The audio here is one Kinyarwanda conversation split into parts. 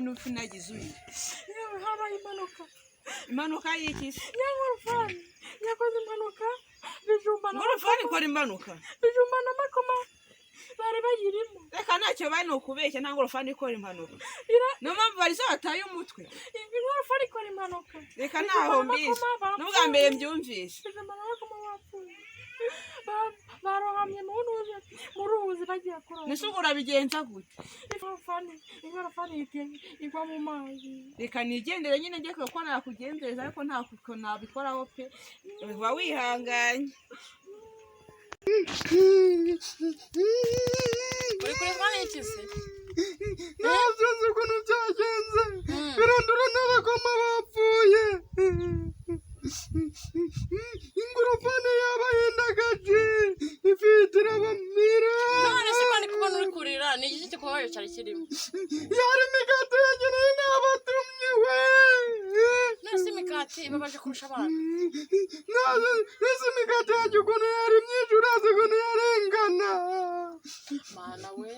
n'upfu nagize uyu. Yewe habaye Impanuka y'iki se? Nyangorofani yakoze impanuka bijumba Ngorofani ikora impanuka. Bijumba n'amakoma bari bayirimo. Reka ntacyo bari ni ukubeshya nta ngorofani ikora impanuka. Niyo mpamvu barizo bataye umutwe. Ingorofani ikora impanuka. Reka ntaho mbizi. N'ubwa mbere mbyumvise. Bijumba n'amakoma bapfuye. Barohamye mu ruzi bagiye kuroba. Nisugura bigenza gute? Ingorofani igwa mu mazi. Reka nigendere nyine njye ko nakugenzereza ariko nta kuko nabikoraho pe. Uba wihanganye. Uri kureba n'iki se? Ntabyo nzi ukuntu byagenze. Birandura n'abakoma bapfuye. Ingorofani yabayendagaje ifite irabamira. None se kandi kubona uri kurira ni iki kikubaye cyari kirimo? Yari imigati yageneye n'abatumye we. Nese imigati ibabaje kurusha abantu. Nese imigati yaje ukuntu yari myinshi urazi ukuntu yarengana. Mana we.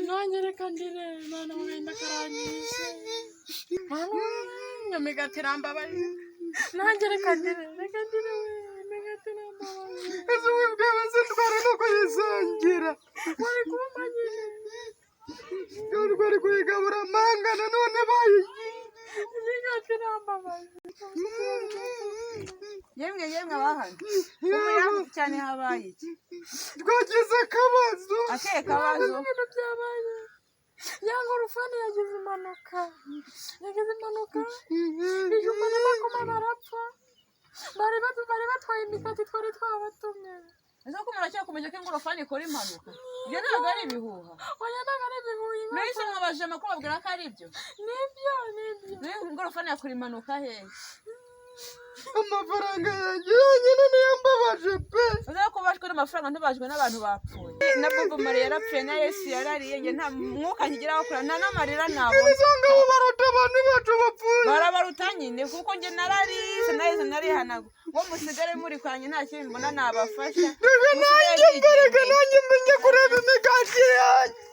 Nanjye reka ndire mana we ndakarangije. Mana imigati irambabaye. Nanjye reka ndire we imigati irambabaye. Ese wibwewe sindwara no kuyisangira. Wari kumbanyije. Bari kuyigabura mangana none bayigiye. Imigati irambabaye. Yemwe abahana. Ubu cyane habaye iki? Twagize akabazo. Akeye kabazo. Ibintu byabaye. Nyangorofani yagize impanuka. Bijumba n'amakoma barapfa. Bari batwaye imigati twari twabatumye. Ese ko muracyakomeje ko ingorofani ikora impanuka? Ibyo ntabwo ari ibihuha. Oya ntabwo ari ibihuha. Mwese mwabaje amakuru babwira ko ari ibyo. Nibyo. Ingorofani yakora impanuka hehe? Amafaranga yagiranye niyo mbabaje pe. Uza ko bashwe n'amafaranga ntibajwe n'abantu bapfuye. Na Bobo Maria yarapfuye na Yesu yarariye nge nta mwuka nkigira bakora nta namarira nabo. Nisanga baruta abantu bacu bapfuye. Barabaruta nyine kuko nge nararize narihanaga. Ngo musigare muri kwanye nta kintu mbona nabafasha. Nanjye menye kureba imigati yanjye.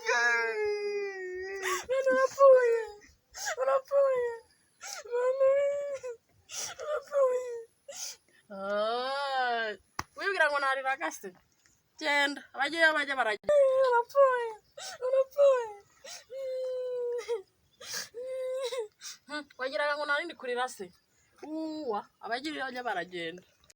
Urapfuye. Wibwira ngo narira gase. Genda abagiye bajya barajya. Urapfuye. Wagira ngo narindi kurira se. Abagiye bajya baragenda.